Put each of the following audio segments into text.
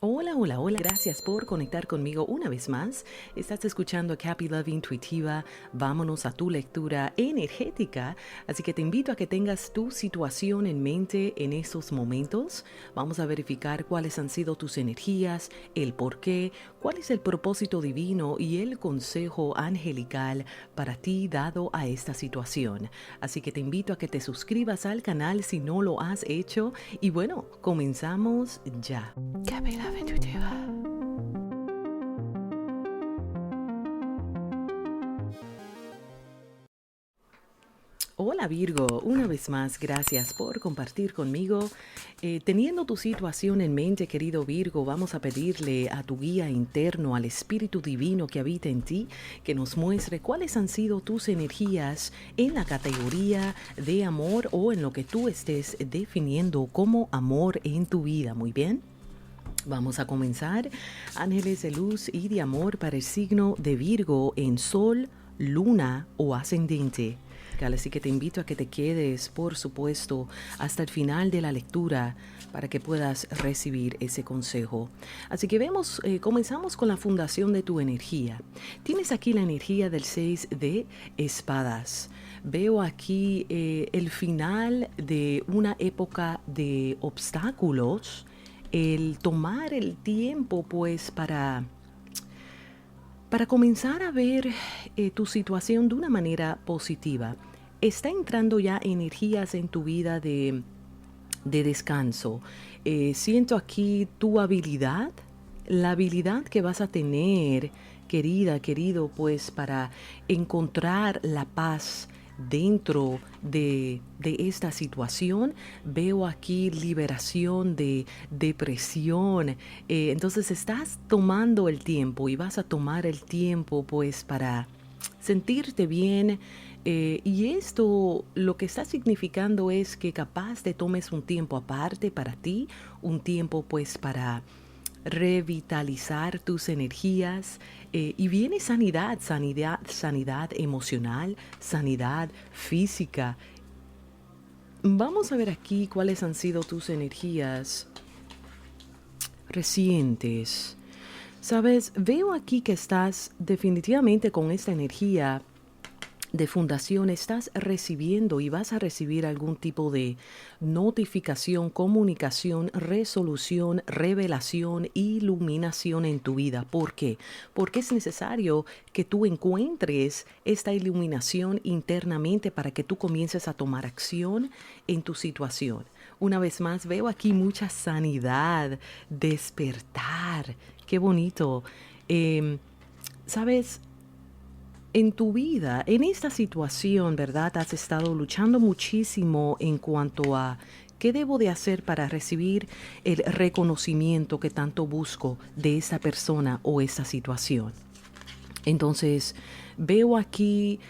Hola, hola, hola. Gracias por conectar conmigo una vez más. Estás escuchando Happy Love Intuitiva. Vámonos a tu lectura energética. Así que te invito a que tengas tu situación en mente en estos momentos. Vamos a verificar cuáles han sido tus energías, el por qué, cuál es el propósito divino y el consejo angelical para ti dado a esta situación. Así que te invito a que te suscribas al canal si no lo has hecho. Y bueno, comenzamos ya. Capela Intuitiva. Hola Virgo, una vez más, gracias por compartir conmigo. Teniendo tu situación en mente, querido Virgo, vamos a pedirle a tu guía interno, al Espíritu Divino que habita en ti, que nos muestre cuáles han sido tus energías en la categoría de amor o en lo que tú estés definiendo como amor en tu vida. Muy bien. Vamos a comenzar. Ángeles de luz y de amor para el signo de Virgo en Sol, Luna o Ascendente. Así que te invito a que te quedes, por supuesto, hasta el final de la lectura para que puedas recibir ese consejo. Así que comenzamos con la fundación de tu energía. Tienes aquí la energía del 6 de espadas. Veo aquí el final de una época de obstáculos, el tomar el tiempo pues para comenzar a ver tu situación de una manera positiva. Está entrando ya energías en tu vida de descanso. Siento aquí tu habilidad, la habilidad que vas a tener, querida, querido, pues para encontrar la paz dentro de esta situación. Veo aquí liberación de depresión. Entonces estás tomando el tiempo y vas a tomar el tiempo pues para sentirte bien. Y esto lo que está significando es que capaz te tomes un tiempo aparte para ti, un tiempo pues para revitalizar tus energías, y viene sanidad emocional, sanidad física. Vamos a ver aquí cuáles han sido tus energías recientes. Sabes, veo aquí que estás definitivamente con esta energía de fundación, estás recibiendo y vas a recibir algún tipo de notificación, comunicación, resolución, revelación, iluminación en tu vida. ¿Por qué? Porque es necesario que tú encuentres esta iluminación internamente para que tú comiences a tomar acción en tu situación. Una vez más, veo aquí mucha sanidad, despertar. Qué bonito. ¿Sabes? En tu vida, en esta situación, ¿verdad? Has estado luchando muchísimo en cuanto a qué debo de hacer para recibir el reconocimiento que tanto busco de esta persona o esta situación. Entonces, veo aquí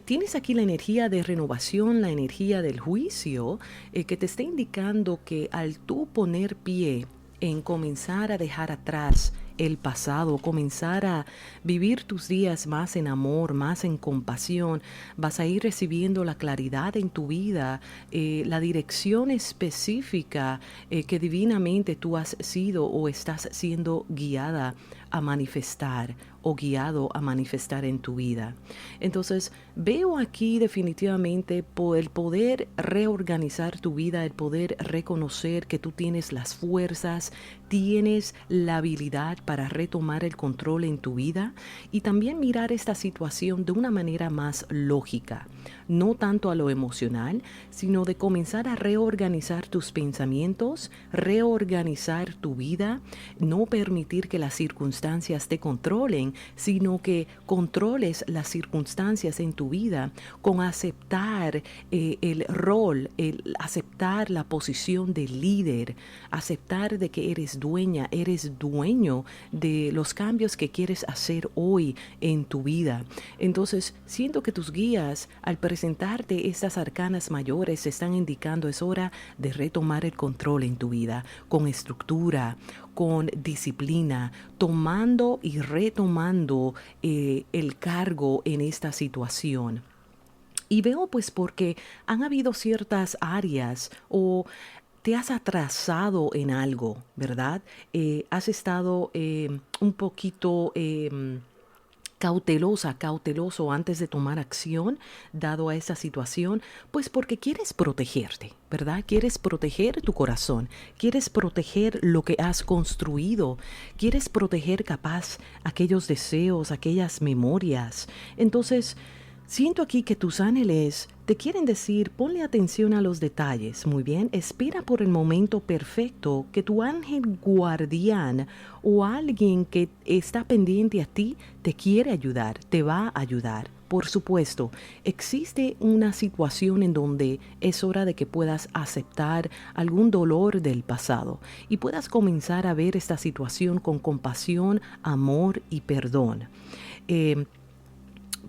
tienes aquí la energía de renovación, la energía del juicio, que te está indicando que al tú poner pie en comenzar a dejar atrás el pasado, comenzar a vivir tus días más en amor, más en compasión, vas a ir recibiendo la claridad en tu vida, la dirección específica que divinamente tú has sido o estás siendo guiada a manifestar o guiado a manifestar en tu vida. Entonces, veo aquí definitivamente el poder reorganizar tu vida, el poder reconocer que tú tienes las fuerzas, tienes la habilidad para retomar el control en tu vida y también mirar esta situación de una manera más lógica, no tanto a lo emocional, sino de comenzar a reorganizar tus pensamientos, reorganizar tu vida, no permitir que las circunstancias te controlen, sino que controles las circunstancias en tu vida con aceptar el rol, el aceptar la posición de líder, aceptar de que eres dueña, eres dueño de los cambios que quieres hacer hoy en tu vida. Entonces, siento que tus guías, al presentarte estas arcanas mayores, están indicando es hora de retomar el control en tu vida, con estructura, con disciplina, tomando y retomando el cargo en esta situación. Y veo pues porque han habido ciertas áreas o te has atrasado en algo, ¿verdad? Has estado un poquito cauteloso antes de tomar acción dado a esa situación, pues porque quieres protegerte, ¿verdad? Quieres proteger tu corazón, quieres proteger lo que has construido, quieres proteger capaz aquellos deseos, aquellas memorias. Entonces, siento aquí que tus ángeles te quieren decir, ponle atención a los detalles, muy bien, espera por el momento perfecto que tu ángel guardián o alguien que está pendiente a ti te quiere ayudar, te va a ayudar. Por supuesto, existe una situación en donde es hora de que puedas aceptar algún dolor del pasado y puedas comenzar a ver esta situación con compasión, amor y perdón.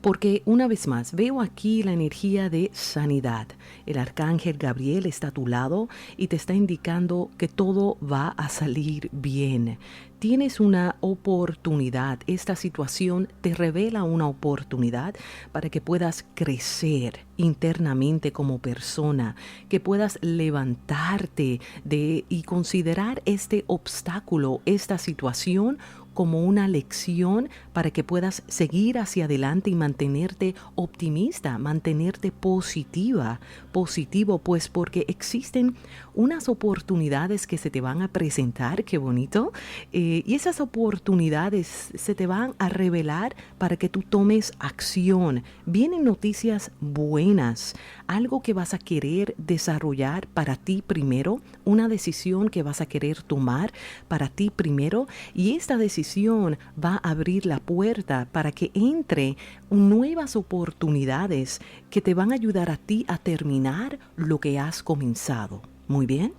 Porque una vez más veo aquí la energía de sanidad. El arcángel Gabriel está a tu lado y te está indicando que todo va a salir bien. Tienes una oportunidad. Esta situación te revela una oportunidad para que puedas crecer internamente como persona, que puedas levantarte y considerar este obstáculo, esta situación como una lección para que puedas seguir hacia adelante y mantenerte optimista, mantenerte positivo, pues porque existen unas oportunidades que se te van a presentar, qué bonito, y esas oportunidades se te van a revelar para que tú tomes acción. Vienen noticias buenas, algo que vas a querer desarrollar para ti primero, una decisión que vas a querer tomar para ti primero, y esta decisión va a abrir la puerta para que entre nuevas oportunidades que te van a ayudar a ti a terminar lo que has comenzado. Muy bien.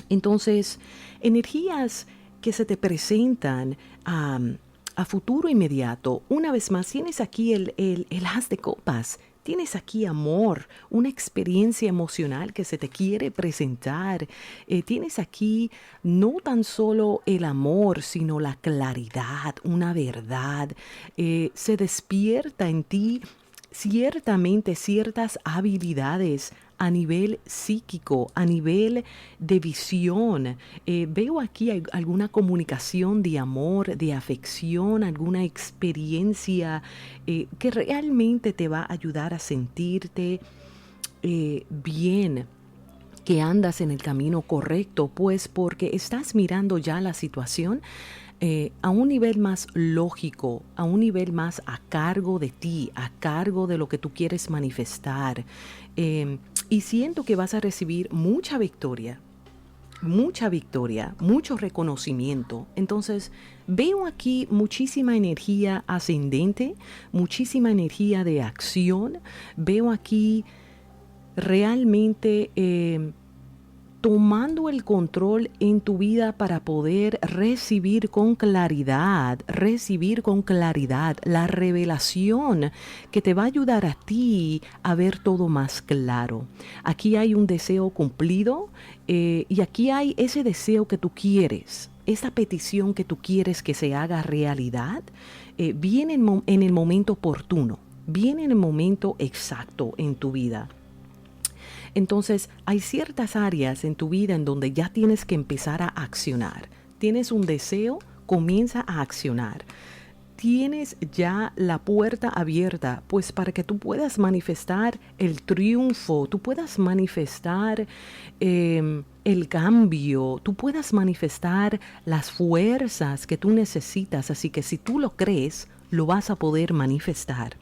Entonces, energías que se te presentan a futuro inmediato. Una vez más, tienes aquí el as de copas. Tienes aquí amor, una experiencia emocional que se te quiere presentar. Tienes aquí no tan solo el amor, sino la claridad, una verdad. Se despierta en ti ciertamente ciertas habilidades a nivel psíquico, a nivel de visión. Veo aquí alguna comunicación de amor, de afección, alguna experiencia que realmente te va a ayudar a sentirte bien, que andas en el camino correcto, pues porque estás mirando ya la situación a un nivel más lógico, a un nivel más a cargo de ti, a cargo de lo que tú quieres manifestar. Y siento que vas a recibir mucha victoria, mucho reconocimiento. Entonces, veo aquí muchísima energía ascendente, muchísima energía de acción. Veo aquí realmente tomando el control en tu vida para poder recibir con claridad la revelación que te va a ayudar a ti a ver todo más claro. Aquí hay un deseo cumplido y aquí hay ese deseo que tú quieres, esa petición que tú quieres que se haga realidad, viene en el momento oportuno, viene en el momento exacto en tu vida. Entonces, hay ciertas áreas en tu vida en donde ya tienes que empezar a accionar. Tienes un deseo, comienza a accionar. Tienes ya la puerta abierta, pues para que tú puedas manifestar el triunfo, tú puedas manifestar el cambio, tú puedas manifestar las fuerzas que tú necesitas. Así que si tú lo crees, lo vas a poder manifestar.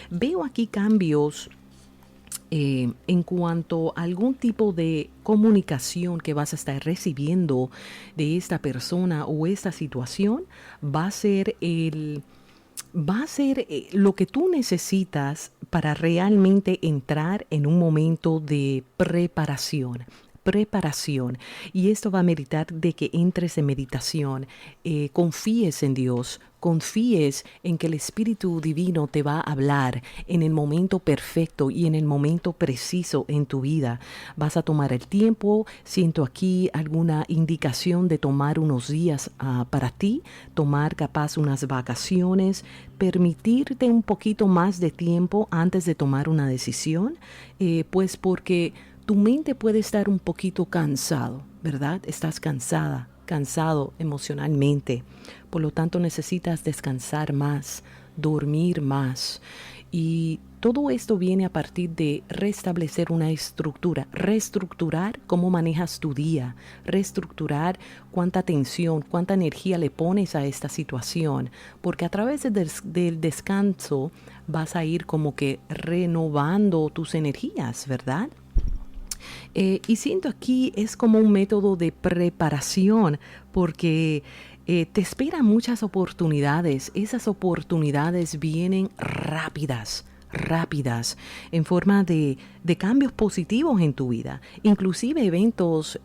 Veo aquí cambios en cuanto a algún tipo de comunicación que vas a estar recibiendo de esta persona o esta situación, va a ser lo que tú necesitas para realmente entrar en un momento de preparación. Y esto va a meritar de que entres en meditación, confíes en Dios, confíes en que el Espíritu Divino te va a hablar en el momento perfecto y en el momento preciso en tu vida. Vas a tomar el tiempo. Siento aquí alguna indicación de tomar unos días para ti, tomar capaz unas vacaciones, permitirte un poquito más de tiempo antes de tomar una decisión, pues porque tu mente puede estar un poquito cansado, ¿verdad? Estás cansada, cansado emocionalmente. Por lo tanto, necesitas descansar más, dormir más. Y todo esto viene a partir de restablecer una estructura, reestructurar cómo manejas tu día, reestructurar cuánta atención, cuánta energía le pones a esta situación, porque a través del descanso vas a ir como que renovando tus energías, ¿verdad? Y siento aquí es como un método de preparación porque te esperan muchas oportunidades. Esas oportunidades vienen rápidas, rápidas, en forma de cambios positivos en tu vida, inclusive eventos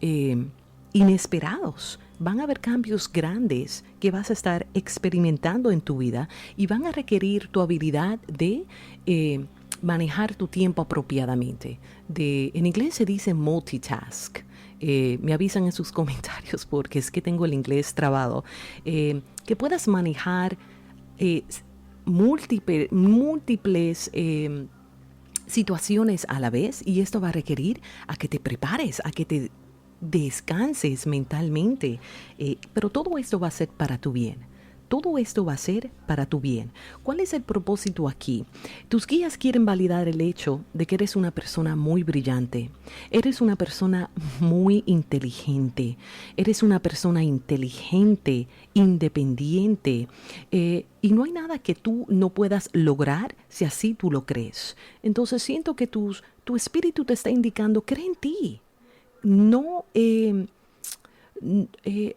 inesperados. Van a haber cambios grandes que vas a estar experimentando en tu vida y van a requerir tu habilidad de manejar tu tiempo apropiadamente. En inglés se dice multitask. Me avisan en sus comentarios porque es que tengo el inglés trabado. Que puedas manejar múltiples situaciones a la vez, y esto va a requerir a que te prepares, a que te descanses mentalmente, pero todo esto va a ser para tu bien. Todo esto va a ser para tu bien. ¿Cuál es el propósito aquí? Tus guías quieren validar el hecho de que eres una persona muy brillante. Eres una persona muy inteligente. Eres una persona inteligente, independiente. Y no hay nada que tú no puedas lograr si así tú lo crees. Entonces siento que tu espíritu te está indicando, cree en ti. No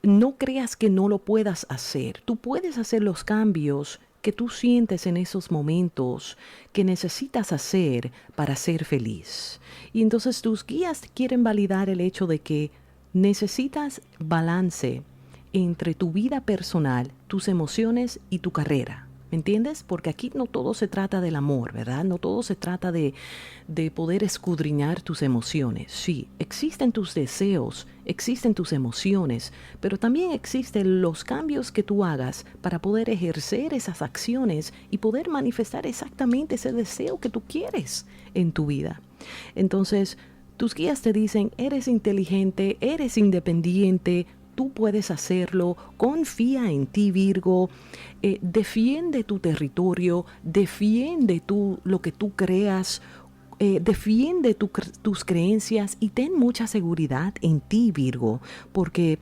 no creas que no lo puedas hacer. Tú puedes hacer los cambios que tú sientes en esos momentos que necesitas hacer para ser feliz. Y entonces tus guías quieren validar el hecho de que necesitas balance entre tu vida personal, tus emociones y tu carrera. ¿Me entiendes? Porque aquí no todo se trata del amor, ¿verdad? No todo se trata de poder escudriñar tus emociones. Sí, existen tus deseos, existen tus emociones, pero también existen los cambios que tú hagas para poder ejercer esas acciones y poder manifestar exactamente ese deseo que tú quieres en tu vida. Entonces, tus guías te dicen, eres inteligente, eres independiente, tú puedes hacerlo, confía en ti, Virgo, defiende tu territorio, defiende lo que tú creas, defiende tus creencias y ten mucha seguridad en ti, Virgo, porque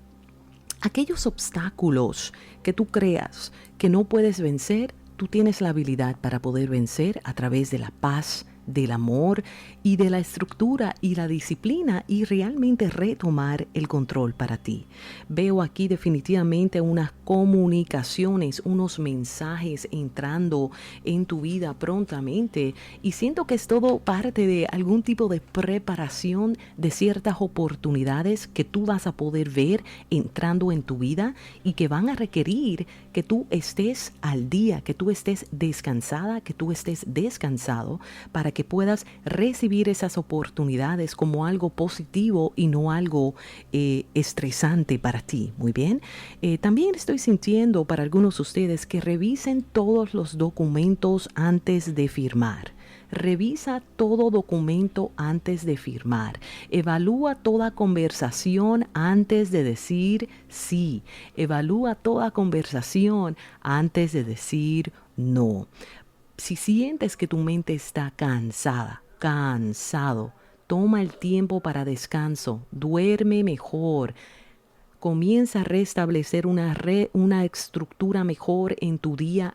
aquellos obstáculos que tú creas que no puedes vencer, tú tienes la habilidad para poder vencer a través de la paz, del amor y de la estructura y la disciplina, y realmente retomar el control para ti. Veo aquí definitivamente unas comunicaciones, unos mensajes entrando en tu vida prontamente, y siento que es todo parte de algún tipo de preparación de ciertas oportunidades que tú vas a poder ver entrando en tu vida y que van a requerir que tú estés al día, que tú estés descansada, que tú estés descansado para que puedas recibir esas oportunidades como algo positivo y no algo estresante para ti. Muy bien. También estoy sintiendo para algunos de ustedes que revisen todos los documentos antes de firmar. Revisa todo documento antes de firmar. Evalúa toda conversación antes de decir sí. Evalúa toda conversación antes de decir no. Si sientes que tu mente está cansado, toma el tiempo para descanso, duerme mejor, comienza a restablecer una estructura mejor en tu día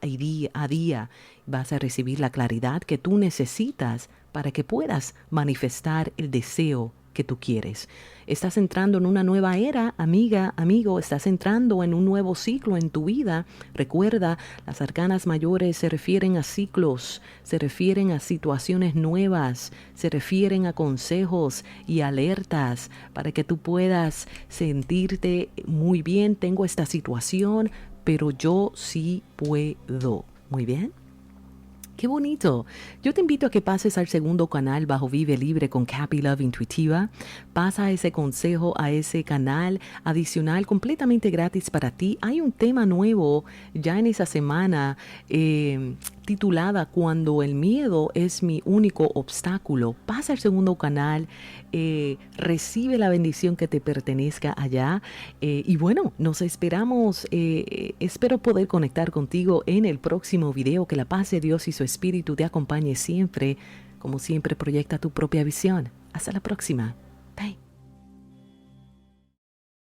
a día. Vas a recibir la claridad que tú necesitas para que puedas manifestar el deseo que tú quieres. Estás entrando en una nueva era, amiga, amigo, estás entrando en un nuevo ciclo en tu vida. Recuerda, las arcanas mayores se refieren a ciclos, se refieren a situaciones nuevas, se refieren a consejos y alertas para que tú puedas sentirte muy bien. Tengo esta situación, pero yo sí puedo. Muy bien. ¡Qué bonito! Yo te invito a que pases al segundo canal bajo Vive Libre con Happy Love Intuitiva. Pasa ese consejo a ese canal adicional completamente gratis para ti. Hay un tema nuevo ya en esa semana titulada Cuando el miedo es mi único obstáculo. Pasa al segundo canal, recibe la bendición que te pertenezca allá. Y bueno, nos esperamos, espero poder conectar contigo en el próximo video. Que la paz de Dios y su Espíritu te acompañe siempre. Como siempre, proyecta tu propia visión. Hasta la próxima. Bye.